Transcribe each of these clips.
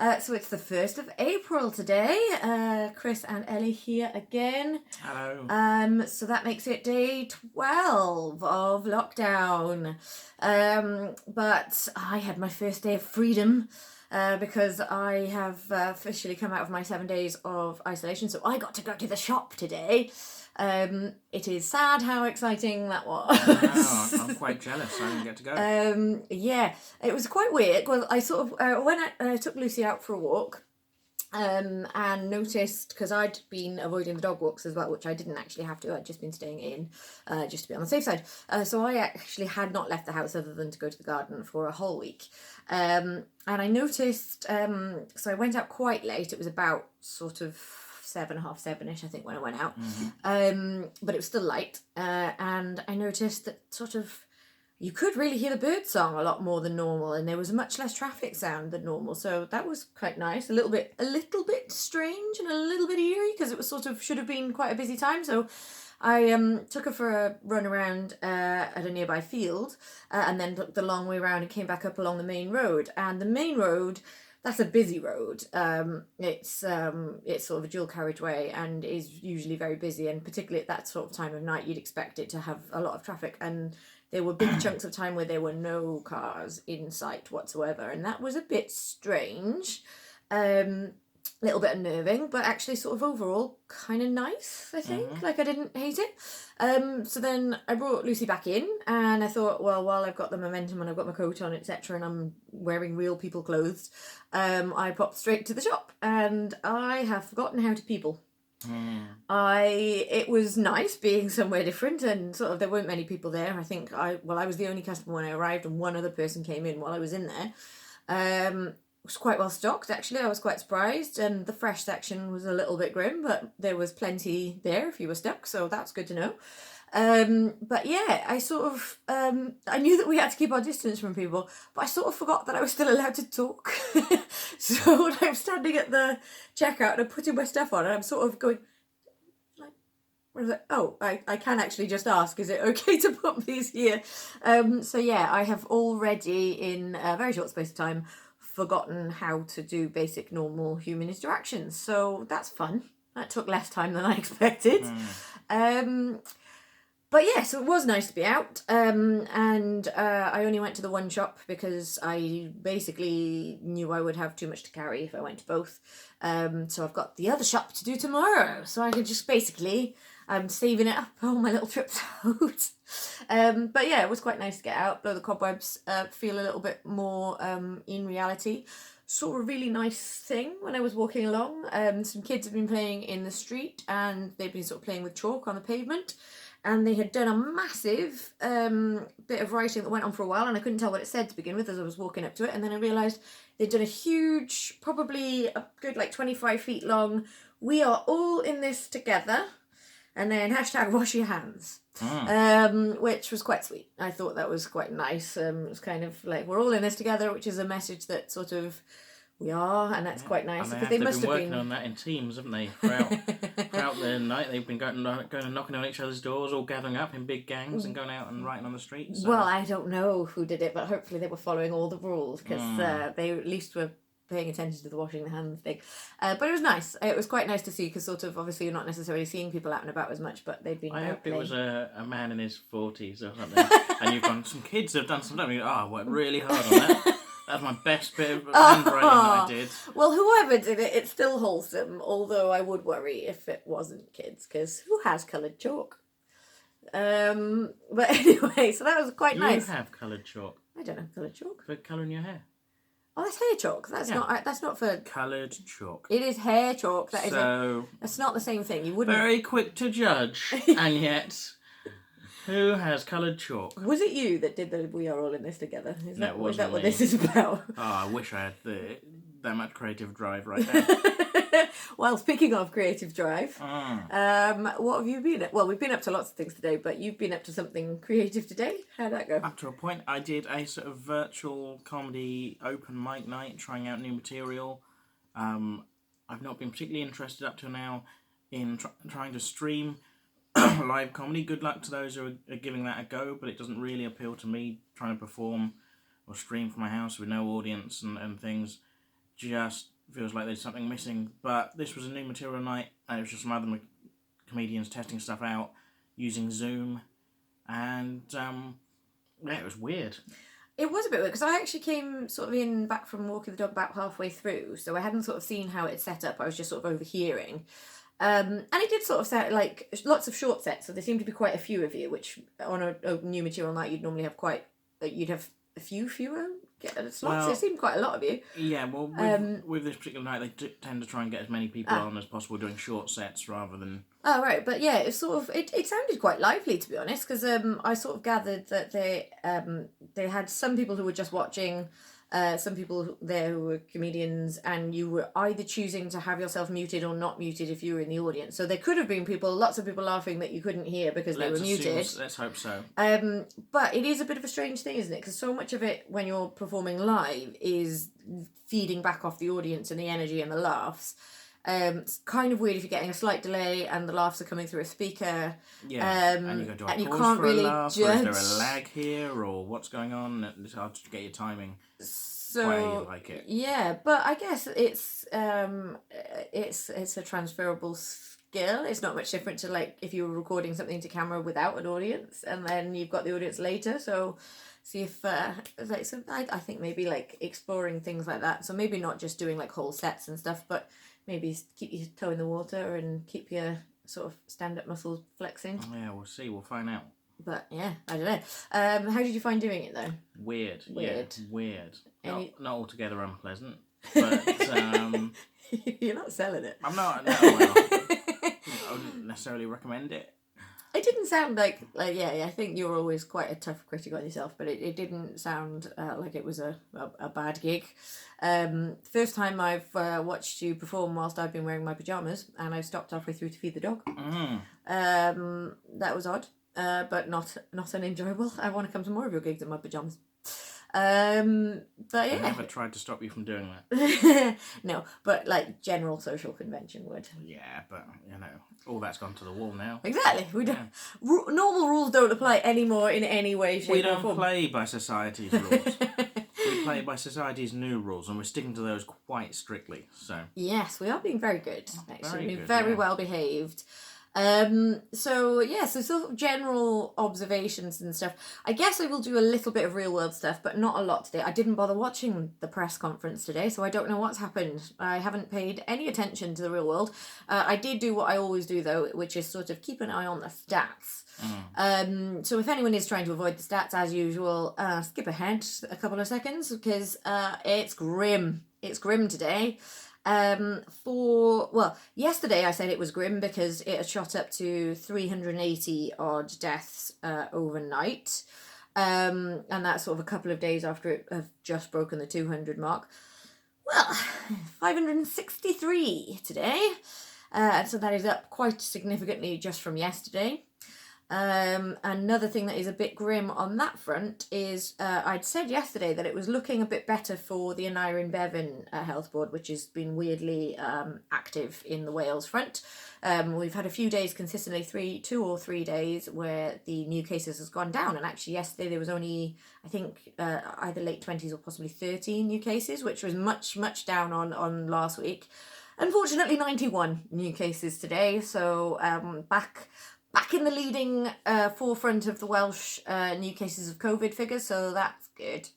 So it's the 1st of April today. Chris and Ellie here again. Hello. So that makes it day 12 of lockdown. But I had my first day of freedom because I have officially come out of my 7 days of isolation. So I got to go to the shop today. It is sad how exciting that was. Wow, I'm quite jealous. I didn't get to go. Yeah, it was quite weird. Well, I sort of when I took Lucy out for a walk, and noticed, because I'd been avoiding the dog walks as well, which I didn't actually have to. I'd just been staying in, just to be on the safe side. So I actually had not left the house other than to go to the garden for a whole week. And I noticed. So I went out quite late. It was about sort of 7:30, I think, when I went out. But it was still light, and I noticed that sort of you could really hear the bird song a lot more than normal, and there was much less traffic sound than normal. So that was quite nice. A little bit strange and a little bit eerie, because it was sort of should have been quite a busy time. So I took her for a run around at a nearby field, and then took the long way around and came back up along the main road. And the main road, that's a busy road. It's sort of a dual carriageway and is usually very busy, and particularly at that sort of time of night, you'd expect it to have a lot of traffic. And there were big chunks of time where there were no cars in sight whatsoever, and that was a bit strange. Little bit unnerving, but actually sort of overall kind of nice, I think. Like, I didn't hate it. So then I brought Lucy back in, and I thought, well, while I've got the momentum and I've got my coat on, etc., and I'm wearing real people clothes, I popped straight to the shop, and I have forgotten how to people. It was nice being somewhere different, and sort of there weren't many people there. I think I was the only customer when I arrived, and one other person came in while I was in there. It was quite well stocked, actually. I was quite surprised, and the fresh section was a little bit grim, but there was plenty there if you were stuck, so that's good to know. But yeah, I sort of I knew that we had to keep our distance from people, but I sort of forgot that I was still allowed to talk. So when I'm standing at the checkout and I'm putting my stuff on, and I'm sort of going like, what is it? Oh, I can actually just ask, is it okay to put these here? So yeah, I have already in a very short space of time forgotten how to do basic normal human interactions. So that's fun. That took less time than I expected. But yeah, so it was nice to be out, and I only went to the one shop because I basically knew I would have too much to carry if I went to both. So I've got the other shop to do tomorrow, so I can just basically, I'm saving it up on my little trips out. But yeah, it was quite nice to get out, blow the cobwebs, feel a little bit more in reality. Saw a really nice thing when I was walking along. Some kids have been playing in the street, and they've been sort of playing with chalk on the pavement. And they had done a massive bit of writing that went on for a while, and I couldn't tell what it said to begin with as I was walking up to it. And then I realised they'd done a huge, probably a good 25 feet long, "We are all in this together," and then #wash your hands, which was quite sweet. I thought that was quite nice. It was kind of like, we're all in this together, which is a message that sort of we are, and that's quite nice, because they must have been working on that in teams, haven't they? Throughout the night, they've been going and knocking on each other's doors, all gathering up in big gangs and going out and writing on the streets. So. Well, I don't know who did it, but hopefully they were following all the rules, because they at least were paying attention to the washing the hands thing. But it was nice. It was quite nice to see, because sort of obviously you're not necessarily seeing people out and about as much, but they'd been. I hope it was a man in his 40s or something, and you've gone. Some kids have done something. I worked really hard on that. That's my best bit of handwriting that I did. Well, whoever did it, it's still wholesome, although I would worry if it wasn't kids, because who has coloured chalk? But anyway, so that was quite nice. You have coloured chalk. I don't have coloured chalk. For colouring your hair. Oh, that's hair chalk. That's not for... Coloured chalk. It is hair chalk. That's not the same thing. You wouldn't... Very quick to judge, and yet... Who has coloured chalk? Was it you that did the "We are all in this together"? Is that what this is about? Oh, I wish I had that much creative drive right there. Well, speaking of creative drive, what have you been at? Well, we've been up to lots of things today, but you've been up to something creative today. How'd that go? Up to a point. I did a sort of virtual comedy open mic night, trying out new material. I've not been particularly interested up to now in trying to stream live comedy. Good luck to those who are giving that a go, but it doesn't really appeal to me, trying to perform or stream from my house with no audience and things. just feels like there's something missing. But this was a new material night, and it was just some other comedians testing stuff out using Zoom, and yeah, it was weird. It was a bit weird because I actually came sort of back from walking the dog about halfway through, so I hadn't sort of seen how it's set up. I was just sort of overhearing. And it did sort of sound like lots of short sets, so there seemed to be quite a few of you, which on a new material night you'd normally have you'd have a few fewer slots. There seemed quite a lot of you. Yeah, well, with this particular night, they tend to try and get as many people on as possible, doing short sets rather than... Oh, right, but yeah, it's sort of, it sounded quite lively, to be honest, because I sort of gathered that they had some people who were just watching, some people there who were comedians, and you were either choosing to have yourself muted or not muted if you were in the audience. So there could have been lots of people laughing that you couldn't hear because they were muted. Let's hope so. But it is a bit of a strange thing, isn't it? Because so much of it, when you're performing live, is feeding back off the audience and the energy and the laughs. It's kind of weird if you're getting a slight delay and the laughs are coming through a speaker. Yeah, and you go, do I pause for a laugh, or is there a lag here, or what's going on? It's hard to get your timing where you like it. Yeah, but I guess it's a transferable skill. It's not much different to like if you were recording something to camera without an audience and then you've got the audience later. So see if I think maybe like exploring things like that. So maybe not just doing like whole sets and stuff, but maybe keep your toe in the water and keep your sort of stand-up muscles flexing. Yeah, we'll see. We'll find out. But yeah, I don't know. How did you find doing it though? Weird. Yeah, weird. Not altogether unpleasant, but you're not selling it. I'm not. No, well, I wouldn't necessarily recommend it. It didn't sound like yeah. I think you're always quite a tough critic on yourself, but it didn't sound like it was a bad gig. First time I've watched you perform whilst I've been wearing my pajamas, and I stopped halfway through to feed the dog. That was odd, but not unenjoyable. I want to come to more of your gigs in my pajamas. But yeah, I never tried to stop you from doing that. No, but like general social convention would. Yeah, but all that's gone to the wall now. Exactly. We don't. Normal rules don't apply anymore in any way, shape, we or form. don't play by society's rules. We play by society's new rules, and we're sticking to those quite strictly. So yes, we are being very good. Actually, very good, well behaved. So sort of general observations and stuff. I guess I will do a little bit of real world stuff, but not a lot today. I didn't bother watching the press conference today, so I don't know what's happened. I haven't paid any attention to the real world. I did do what I always do though, which is sort of keep an eye on the stats. So if anyone is trying to avoid the stats as usual, skip ahead a couple of seconds because it's grim. It's grim today. Yesterday I said it was grim because it had shot up to 380 odd deaths overnight, and that's sort of a couple of days after it had just broken the 200 mark. Well, 563 today, so that is up quite significantly just from yesterday. Another thing that is a bit grim on that front is I'd said yesterday that it was looking a bit better for the Aneurin Bevan Health Board, which has been weirdly active in the Wales front. We've had a few days consistently, 2 or 3 days, where the new cases has gone down, and actually yesterday there was only, I think, either late 20s or possibly 13 new cases, which was much down on last week. Unfortunately, 91 new cases today, so back in the leading forefront of the Welsh new cases of COVID figures, so that's good.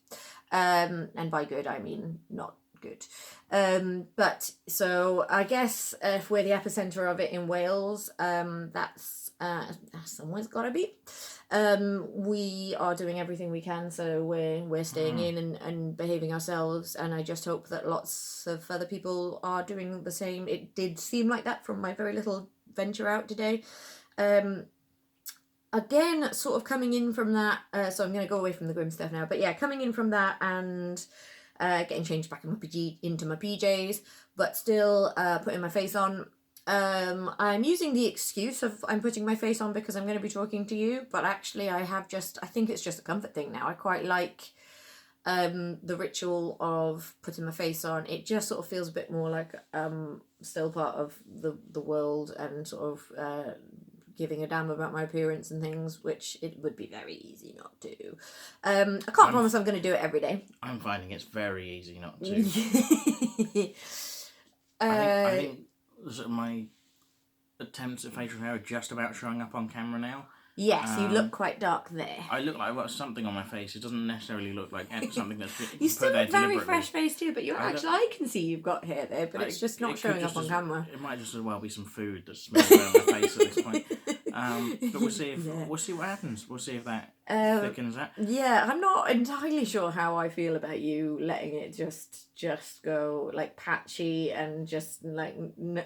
And by good, I mean not good. But so I guess if we're the epicentre of it in Wales, that's somewhere's got to be. We are doing everything we can, so we're staying in and behaving ourselves, and I just hope that lots of other people are doing the same. It did seem like that from my very little venture out today. Again, sort of coming in from that, so I'm going to go away from the grim stuff now, but yeah, coming in from that and getting changed back into my PJs, but still putting my face on. I'm using the excuse of I'm putting my face on because I'm going to be talking to you, but actually I think it's just a comfort thing now. I quite like the ritual of putting my face on. It just sort of feels a bit more like still part of the world and sort of giving a damn about my appearance and things, which it would be very easy not to. I can't promise I'm going to do it every day. I'm finding it's very easy not to. I think sort of my attempts at facial hair are just about showing up on camera now. Yes, you look quite dark there. I look like I've got something on my face. It doesn't necessarily look like something that's been You put still there look very deliberately. fresh faced too, but I can see you've got hair there, but it's just not It could showing just up on camera. It might just as well be some food that's smelling around my face at this point. But we'll see if we'll see what happens. We'll see if that thickens that. Yeah, I'm not entirely sure how I feel about you letting it just go like patchy and just like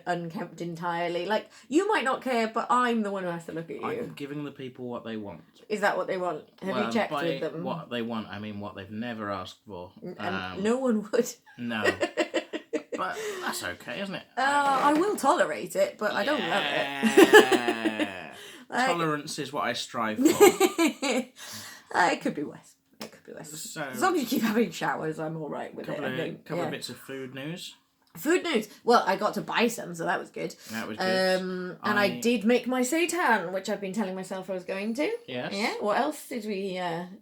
unkempt entirely. Like, you might not care, but I'm the one who has to look at you. I'm giving the people what they want. Is that what they want? Have you checked by with them? What they want, I mean what they've never asked for. And no one would. No. But that's okay, isn't it? I will tolerate it, but I don't love it. Tolerance is what I strive for. It could be worse. It could be worse. So, As long as you keep having showers, I'm all right with it. I think. Couple of bits of food news. Food news. Well, I got to buy some, so that was good. That was good. And I did make my seitan, which I've been telling myself I was going to. Yes. Yeah. What else did we?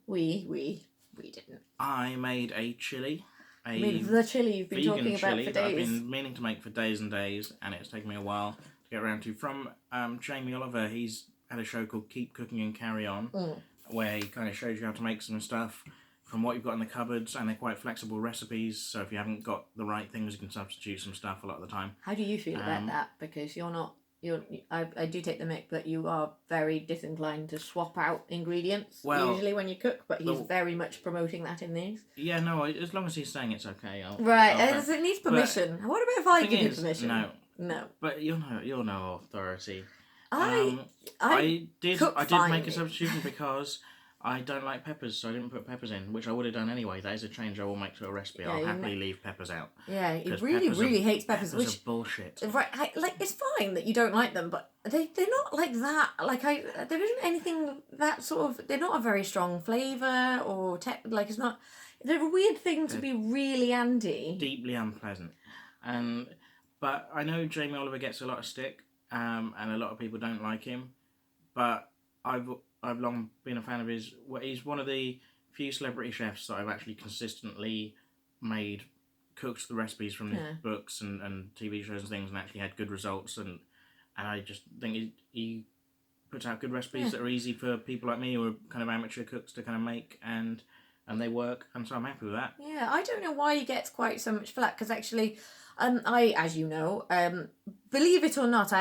We didn't. I made a chili. The chili you've been talking about chili for that I've days. been meaning to make for days and days, and it's taken me a while to get around to. From Jamie Oliver, he's had a show called Keep Cooking and Carry On, where he kind of shows you how to make some stuff from what you've got in the cupboards, and they're quite flexible recipes, so if you haven't got the right things, you can substitute some stuff a lot of the time. How do you feel about that? Because I do take the mick that you are very disinclined to swap out ingredients usually when you cook, but he's very much promoting that in these. Yeah, no, as long as he's saying it's okay. It needs permission. What about if I give you permission? No. But you're no authority. I did cook make finely. a substitution because I don't like peppers, so I didn't put peppers in, which I would have done anyway. That is a change I will make to a recipe. Yeah, I'll happily leave peppers out. Yeah, he really hates peppers, Peppers which are bullshit. right, it's fine that you don't like them, but they're not like that. There isn't anything that sort of. They're not a very strong flavour or it's not. They're a weird thing to be really anti. Deeply unpleasant, but I know Jamie Oliver gets a lot of stick, and a lot of people don't like him, but I've long been a fan of his. He's one of the few celebrity chefs that I've actually consistently cooked the recipes from his books and TV shows and things, and actually had good results. And I just think he puts out good recipes that are easy for people like me who are kind of amateur cooks to kind of make, and they work. And so I'm happy with that. Yeah, I don't know why he gets quite so much flack, because actually, I, as you know, believe it or not,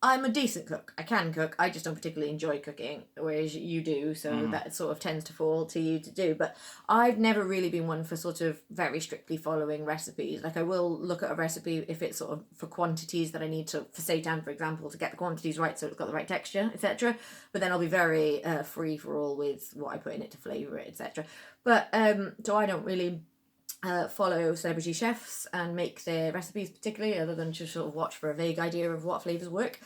I'm a decent cook. I can cook. I just don't particularly enjoy cooking, whereas you do, so that sort of tends to fall to you to do. But I've never really been one for sort of very strictly following recipes. Like, I will look at a recipe if it's sort of for quantities that I need to, for seitan, for example, to get the quantities right so it's got the right texture, etc. But then I'll be very free for all with what I put in it to flavour it, etc. But, so I don't really follow celebrity chefs and make their recipes particularly, other than to sort of watch for a vague idea of what flavours work.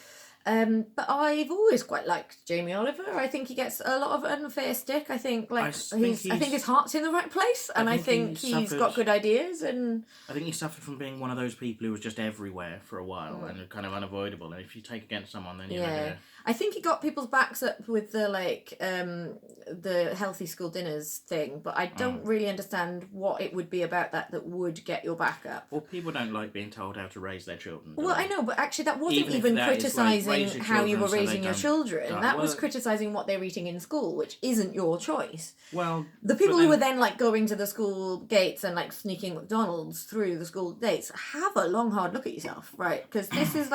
But I've always quite liked Jamie Oliver. I think he gets a lot of unfair stick. I think I think his heart's in the right place, and I think he's got good ideas. And I think he suffered from being one of those people who was just everywhere for a while and kind of unavoidable. And if you take against someone, then you're gonna... I think he got people's backs up with the the healthy school dinners thing, but I don't really understand what it would be about that would get your back up. Well, people don't like being told how to raise their children. Well, I know, but actually that wasn't even criticising like, how you were raising your children. die. That was criticising what they're eating in school, which isn't your choice. Well, the people who were then going to the school gates and sneaking McDonald's through the school gates, have a long hard look at yourself, right? Because this is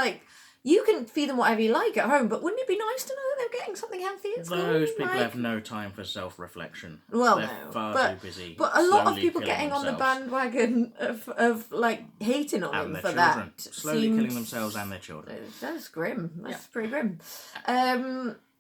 you can feed them whatever you like at home, but wouldn't it be nice to know that they're getting something healthy at school? Those people have no time for self-reflection. Well, they're far too busy. But a lot of people getting on the bandwagon of hating on them for children. that. Slowly killing themselves and their children. That's grim. That's pretty grim.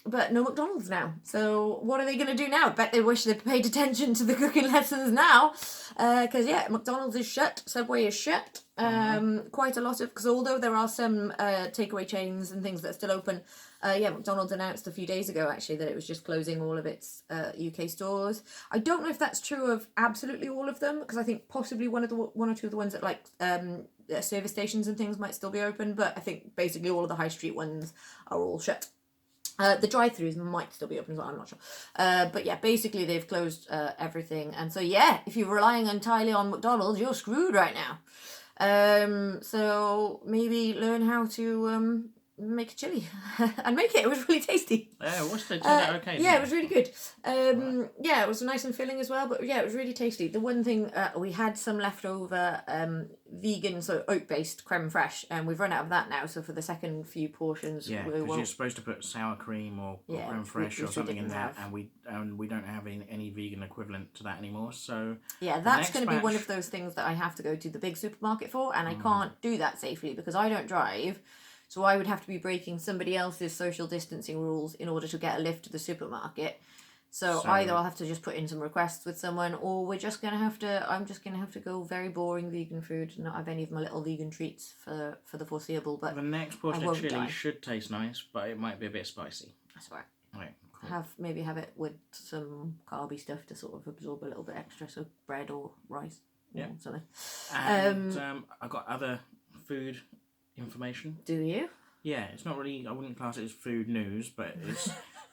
But no McDonald's now. So what are they going to do now? I bet they wish they'd paid attention to the cooking lessons now. Because, McDonald's is shut. Subway is shut. Quite a lot of... Because although there are some takeaway chains and things that are still open, McDonald's announced a few days ago, actually, that it was just closing all of its UK stores. I don't know if that's true of absolutely all of them, because I think possibly one or two of the ones that service stations and things might still be open, but I think basically all of the high street ones are all shut. The drive-thrus might still be open as well, I'm not sure. But yeah, basically they've closed everything. And so yeah, if you're relying entirely on McDonald's, you're screwed right now. So maybe learn how to make a chili and make it. It was really tasty. Yeah, what's the okay? Yeah, it was really good. Yeah, it was nice and filling as well. But yeah, it was really tasty. The one thing we had some leftover vegan, so oat-based creme fraiche, and we've run out of that now. So for the second few portions, Yeah, we because you're supposed to put sour cream or creme fraiche or something in there, and we don't have any vegan equivalent to that anymore. So yeah, that's going to be one of those things that I have to go to the big supermarket for, and I can't do that safely because I don't drive. So I would have to be breaking somebody else's social distancing rules in order to get a lift to the supermarket. So either I'll have to just put in some requests with someone, or I'm just gonna have to go very boring vegan food and not have any of my little vegan treats for the foreseeable. But the next portion of chili should taste nice, but it might be a bit spicy. That's right. Right. Cool. Maybe have it with some carby stuff to sort of absorb a little bit extra, so bread or rice or something. And I've got other food information. Do you? Yeah, it's not really, I wouldn't class it as food news, but it's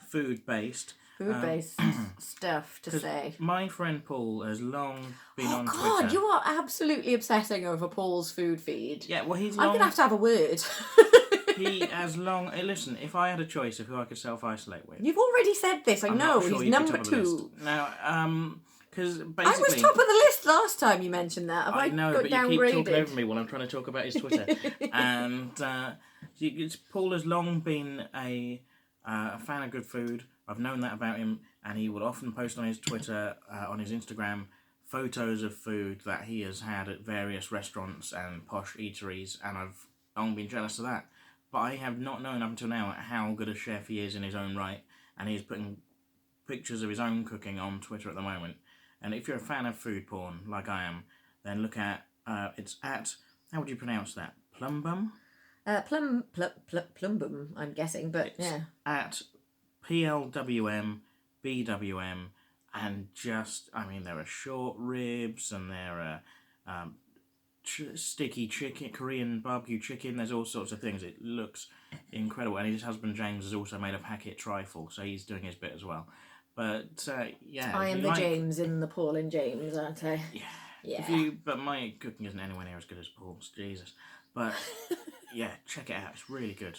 food-based. Food-based stuff to say. My friend Paul has long been on Twitter. Oh God, you are absolutely obsessing over Paul's food feed. Yeah, well he's I'm going to have a word. He has long... Listen, if I had a choice of who I could self-isolate with... You've already said this, I'm know. Not sure he's number 2. Now, because basically... I was top of the list last time you mentioned that. Have I know, got but downgraded? You keep talking over me while I'm trying to talk about his Twitter. And Paul has long been a fan of good food. I've known that about him, and he would often post on his Twitter, on his Instagram, photos of food that he has had at various restaurants and posh eateries, and I've long been jealous of that. But I have not known up until now how good a chef he is in his own right, and he's putting pictures of his own cooking on Twitter at the moment. And if you're a fan of food porn, like I am, then look at, it's at, how would you pronounce that? Plumbum? Plumbum, I'm guessing, but it's yeah. At PLWM, and just, I mean, there are short ribs, and there are sticky chicken, Korean barbecue chicken, there's all sorts of things. It looks incredible. And his husband James has also made a packet trifle, so he's doing his bit as well. But yeah, I am the James in the Paul and James, aren't I? Yeah. But my cooking isn't anywhere near as good as Paul's. Jesus. But yeah, check it out. It's really good.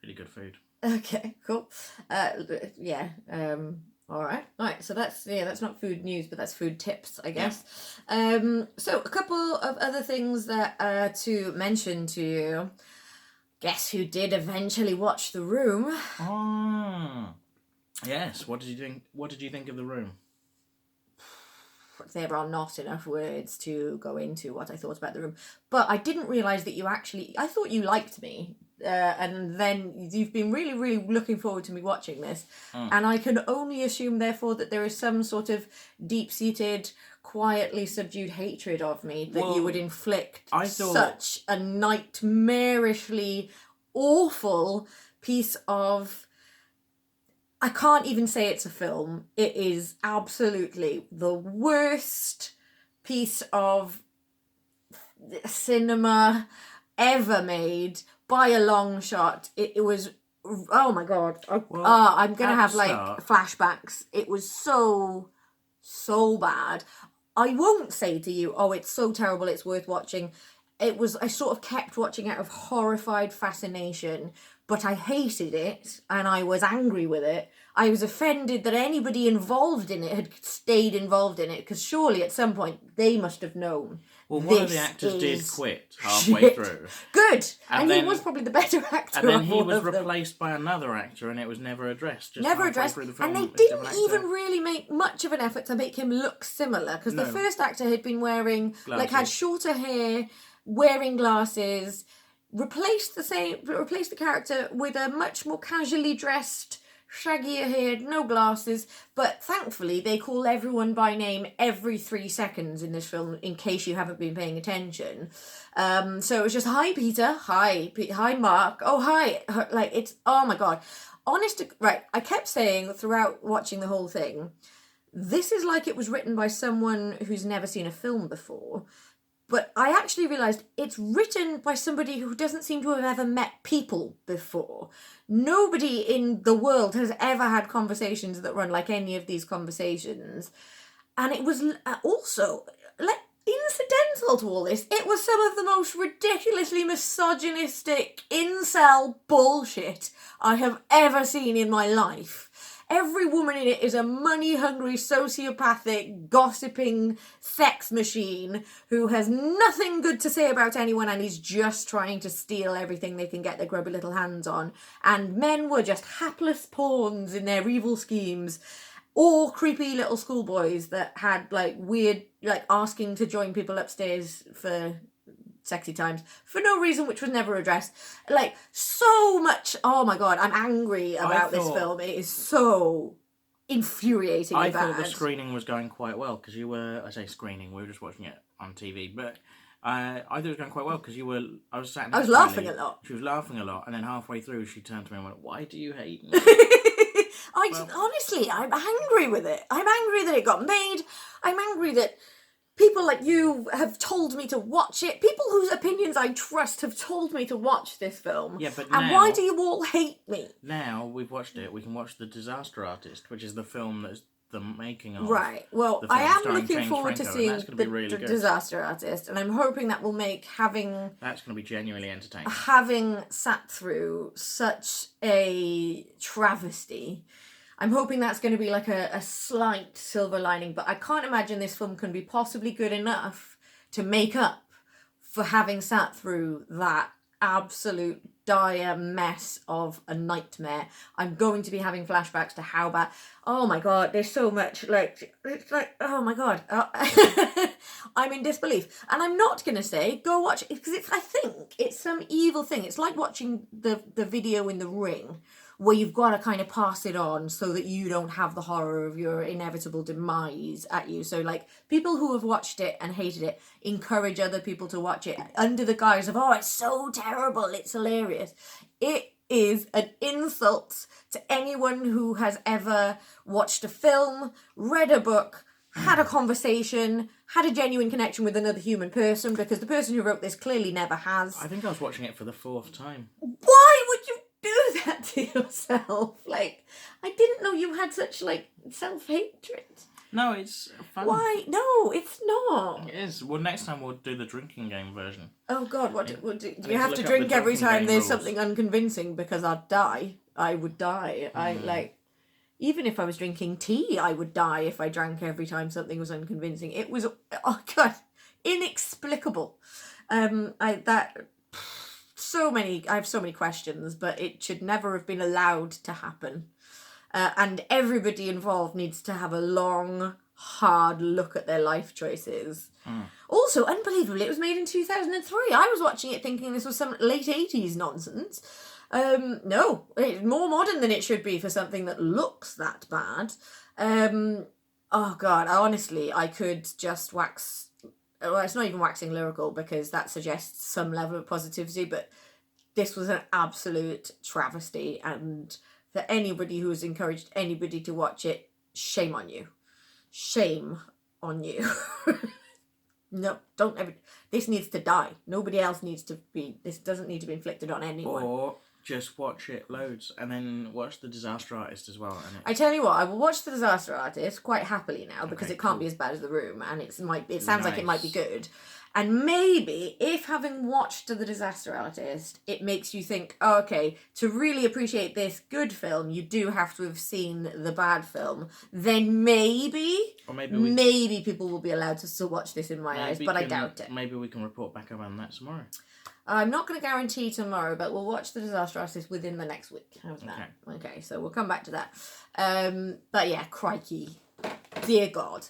Really good food. Okay, cool. Yeah. All right. So that's not food news, but that's food tips, I guess. Yeah. So a couple of other things that to mention to you. Guess who did eventually watch The Room? Oh. Yes. What did you think? What did you think of The Room? There are not enough words to go into what I thought about The Room, but I didn't realise that I thought you liked me, and then you've been really, really looking forward to me watching this, and I can only assume, therefore, that there is some sort of deep-seated, quietly subdued hatred of me that you would inflict such a nightmarishly awful piece of... I can't even say it's a film. It is absolutely the worst piece of cinema ever made by a long shot. It was, oh my God. I'm going to have flashbacks. It was so bad. I won't say to you, oh, it's so terrible, it's worth watching. I sort of kept watching out of horrified fascination, but I hated it and I was angry with it. I was offended that anybody involved in it had stayed involved in it, because surely at some point they must have known. Well, one of the actors did quit halfway through. Good! And then, he was probably the better actor. And then he was replaced by another actor, and it was never addressed. Never addressed. Through the film, and they didn't even really make much of an effort to make him look similar, because the first actor had been wearing, glasses. Had shorter hair, wearing glasses, replaced the character with a much more casually dressed, shaggier haired, no glasses, but thankfully they call everyone by name every 3 seconds in this film, in case you haven't been paying attention. So it was just, hi Peter, hi Mark, oh hi, it's, oh my God. I kept saying throughout watching the whole thing, this is like it was written by someone who's never seen a film before, But I actually realised it's written by somebody who doesn't seem to have ever met people before. Nobody in the world has ever had conversations that run like any of these conversations. And it was also, like, incidental to all this, it was some of the most ridiculously misogynistic incel bullshit I have ever seen in my life. Every woman in it is a money-hungry, sociopathic, gossiping sex machine who has nothing good to say about anyone and is just trying to steal everything they can get their grubby little hands on. And men were just hapless pawns in their evil schemes. Or creepy little schoolboys that had, like, weird, like, asking to join people upstairs for sexy times for no reason, which was never addressed. Like, so much. Oh my god, I'm angry about this film. It is so infuriating. I thought the screening was going quite well because you were. I say screening. We were just watching it on TV, but I thought it was going quite well because you were. I was sat. I was laughing a lot. She was laughing a lot, and then halfway through, she turned to me and went, "Why do you hate me?" Honestly, I'm angry with it. I'm angry that it got made. I'm angry that people like you have told me to watch it. People whose opinions I trust have told me to watch this film. Yeah, but and now, why do you all hate me? Now we've watched it. We can watch The Disaster Artist, which is the film that's the making of. Right. Well, the film I am starring looking James forward to Franco, seeing and that's gonna be the really good. Disaster Artist, and I'm hoping that will make That's going to be genuinely entertaining. having sat through such a travesty. I'm hoping that's going to be like a slight silver lining, but I can't imagine this film can be possibly good enough to make up for having sat through that absolute dire mess of a nightmare. I'm going to be having flashbacks to how bad. Oh my god, there's so much, like, it's like, oh my god. I'm in disbelief. And I'm not going to say, go watch it, because I think it's some evil thing. It's like watching the video in The Ring, where you've got to kind of pass it on so that you don't have the horror of your inevitable demise at you. So, like, people who have watched it and hated it encourage other people to watch it under the guise of, oh, it's so terrible, it's hilarious. It is an insult to anyone who has ever watched a film, read a book, had a conversation, had a genuine connection with another human person, because the person who wrote this clearly never has. I think I was watching it for the 4th time. Why would you do that to yourself? Like, I didn't know you had such, like, self-hatred. No, it's fun. Why? No, it's not. It is. Well, next time we'll do the drinking game version. Oh god, do you have to drink every time there's something unconvincing? Because I'd die. I would die. Even if I was drinking tea, I would die if I drank every time something was unconvincing. It was, oh god, inexplicable. I have so many questions, but it should never have been allowed to happen. And everybody involved needs to have a long, hard look at their life choices. Also, unbelievably, it was made in 2003. I was watching it thinking this was some late 80s nonsense. No, it's more modern than it should be for something that looks that bad. Oh god, honestly, I could just wax... Well, it's not even waxing lyrical because that suggests some level of positivity, but this was an absolute travesty, and for anybody who has encouraged anybody to watch it, shame on you. Shame on you. No, don't ever... This needs to die. Nobody else needs to be... This doesn't need to be inflicted on anyone. Or just watch it loads and then watch The Disaster Artist as well. I tell you what, I will watch The Disaster Artist quite happily now because it can't be as bad as The Room, and it sounds like it might be good. And maybe if having watched The Disaster Artist, it makes you think, oh, okay, to really appreciate this good film, you do have to have seen the bad film, then maybe people will be allowed to still watch this in my eyes, but I doubt it. Maybe we can report back on that tomorrow. I'm not going to guarantee tomorrow, but we'll watch The Disaster Artist within the next week. How's that? Okay, so we'll come back to that. But yeah, crikey. Dear God.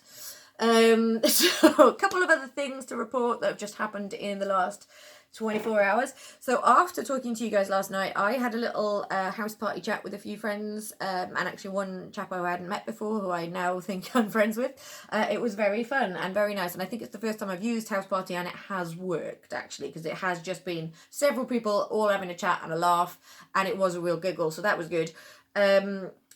So a couple of other things to report that have just happened in the last 24 hours. So after talking to you guys last night, I had a little house party chat with a few friends, and actually one chap I hadn't met before who I now think I'm friends with. It was very fun and very nice, and I think it's the first time I've used house party and it has worked actually, because it has just been several people all having a chat and a laugh, and it was a real giggle, so that was good.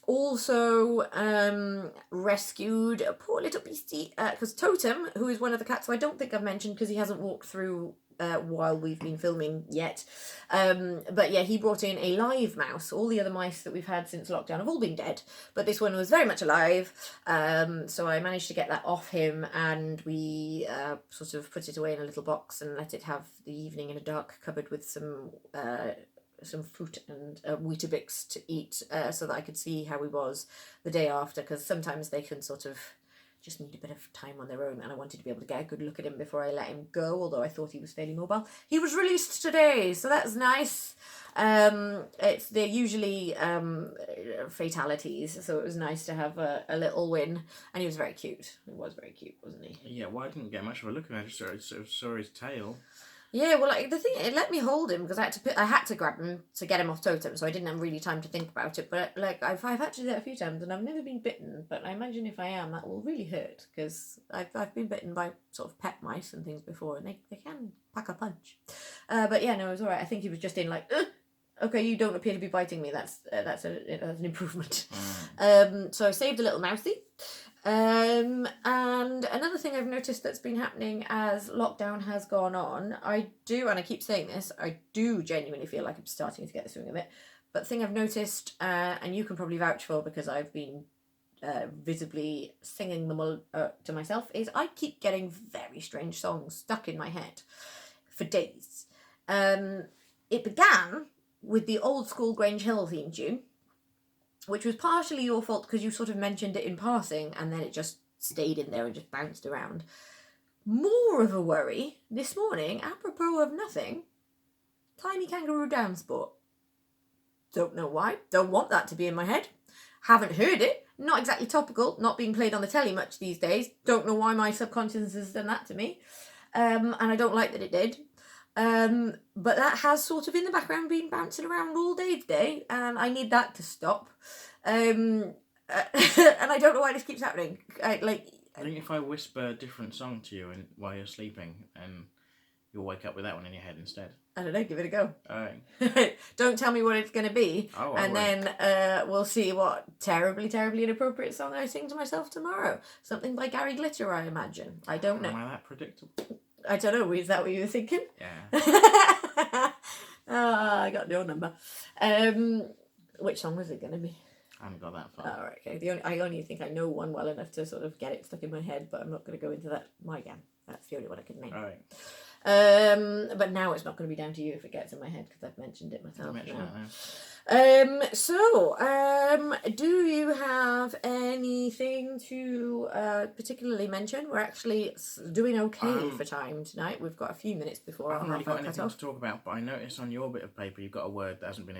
Also rescued a poor little beastie, because Totem, who is one of the cats who I don't think I've mentioned because he hasn't walked through while we've been filming yet. But yeah, he brought in a live mouse. All the other mice that we've had since lockdown have all been dead, but this one was very much alive. So I managed to get that off him, and we sort of put it away in a little box and let it have the evening in a dark cupboard with some fruit and Weetabix to eat, so that I could see how he was the day after, because sometimes they can sort of just need a bit of time on their own, and I wanted to be able to get a good look at him before I let him go, although I thought he was fairly mobile. He was released today, so that's nice. They're usually fatalities, so it was nice to have a little win, and he was very cute. He was very cute, wasn't he? Yeah, well, I didn't get much of a look at him. I just saw his tail. Yeah, well, like, the thing, it let me hold him because I had to grab him to get him off Totem, so I didn't have really time to think about it. But like, I've had to do that a few times, and I've never been bitten. But I imagine if I am, that will really hurt, because I've been bitten by sort of pet mice and things before, and they can pack a punch. But yeah, no, it was all right. I think he was just in like, okay, you don't appear to be biting me. That's an improvement. So I saved a little mousey. And another thing I've noticed that's been happening as lockdown has gone on, I keep saying this, I do genuinely feel like I'm starting to get the swing of it, but the thing I've noticed, and you can probably vouch for because I've been visibly singing them all, to myself, is I keep getting very strange songs stuck in my head for days. It began with the old school Grange Hill theme tune, which was partially your fault because you sort of mentioned it in passing and then it just stayed in there and just bounced around. More of a worry this morning, apropos of nothing, Tiny Kangaroo Down Sport. Don't know why, don't want that to be in my head. Haven't heard it, not exactly topical, not being played on the telly much these days. Don't know why my subconscious has done that to me. And I don't like that it did. But that has sort of in the background been bouncing around all day today, and I need that to stop. And I don't know why this keeps happening. I think if I whisper a different song to you while you're sleeping, and you'll wake up with that one in your head instead. I don't know, give it a go. Alright. Don't tell me what it's going to be, and then we'll see what terribly, terribly inappropriate song I sing to myself tomorrow. Something by Gary Glitter, I imagine. I don't know. Am I that predictable? I don't know, is that what you were thinking? Yeah. I got your number. Which song was it going to be? I haven't got that far. Oh, right, okay. I only think I know one well enough to sort of get it stuck in my head, but I'm not going to go into that. My gang. That's the only one I can name. Alright. But now it's not going to be down to you if it gets in my head because I've mentioned it myself. Do you have anything to particularly mention? We're actually doing okay for time tonight. We've got a few minutes before I haven't really got anything to talk about, but I noticed on your bit of paper you've got a word that hasn't been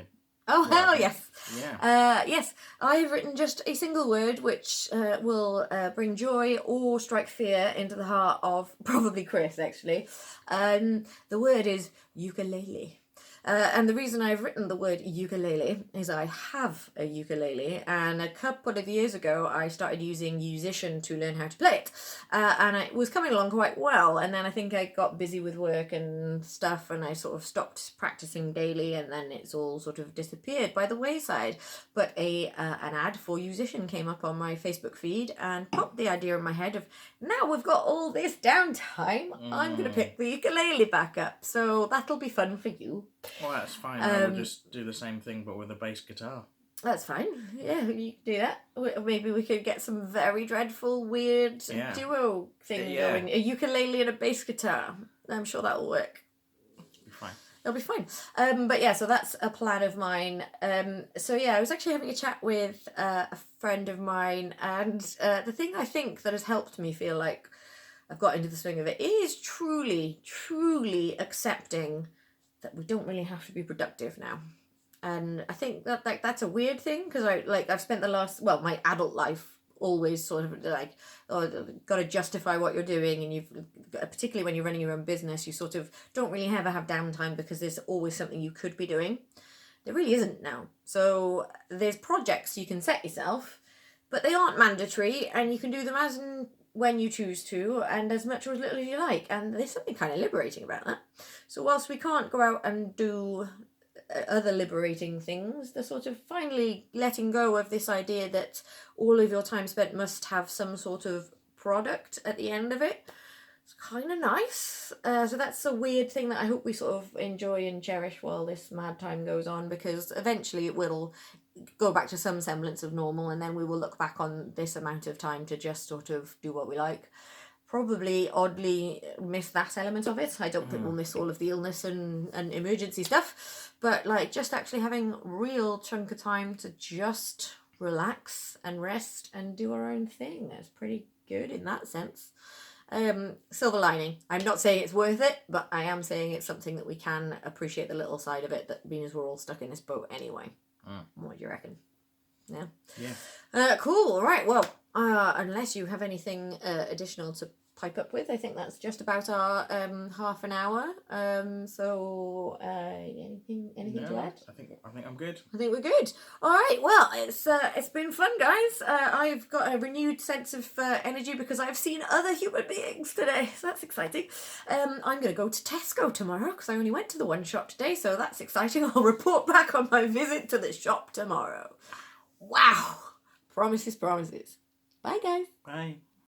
Oh, hell yes. Yeah. Yes, I've written just a single word which will bring joy or strike fear into the heart of probably Chris, actually. The word is ukulele. And the reason I've written the word ukulele is I have a ukulele, and a couple of years ago I started using Musician to learn how to play it, and it was coming along quite well, and then I think I got busy with work and stuff and I sort of stopped practicing daily, and then it's all sort of disappeared by the wayside. But an ad for Musician came up on my Facebook feed and popped the idea in my head of, now we've got all this downtime, I'm going to pick the ukulele back up, so that'll be fun for you. Well, that's fine. I will just do the same thing, but with a bass guitar. That's fine. Yeah, you can do that. Maybe we could get some very dreadful, weird duo thing going. A ukulele and a bass guitar. I'm sure that'll work. It'll be fine. But yeah, so that's a plan of mine. So yeah, I was actually having a chat with a friend of mine, and the thing I think that has helped me feel like I've got into the swing of it is truly, truly accepting that we don't really have to be productive now. And I think that that's a weird thing, because I've spent my adult life always sort of like, got to justify what you're doing, and you've, particularly when you're running your own business, you sort of don't really ever have downtime because there's always something you could be doing. There really isn't now. So there's projects you can set yourself, but they aren't mandatory, and you can do them as and when you choose to, and as much or as little as you like, and there's something kind of liberating about that. So whilst we can't go out and do other liberating things, the sort of finally letting go of this idea that all of your time spent must have some sort of product at the end of it. It's kind of nice. So that's a weird thing that I hope we sort of enjoy and cherish while this mad time goes on, because eventually it will go back to some semblance of normal, and then we will look back on this amount of time to just sort of do what we like. Probably oddly miss that element of it. I don't think we'll miss all of the illness and emergency stuff, but like just actually having real chunk of time to just relax and rest and do our own thing. That's pretty good in that sense. Silver lining. I'm not saying it's worth it, but I am saying it's something that we can appreciate the little side of it, that being as we're all stuck in this boat anyway. What do you reckon? Yeah. Cool. Right. Well, unless you have anything additional to pipe up with, I think that's just about our half an hour. So anything to add? I think I'm good. I think we're good. All right. Well, it's been fun, guys. I've got a renewed sense of energy because I've seen other human beings today. So that's exciting. I'm going to go to Tesco tomorrow because I only went to the one shop today. So that's exciting. I'll report back on my visit to the shop tomorrow. Wow. Promises. Bye, guys. Bye.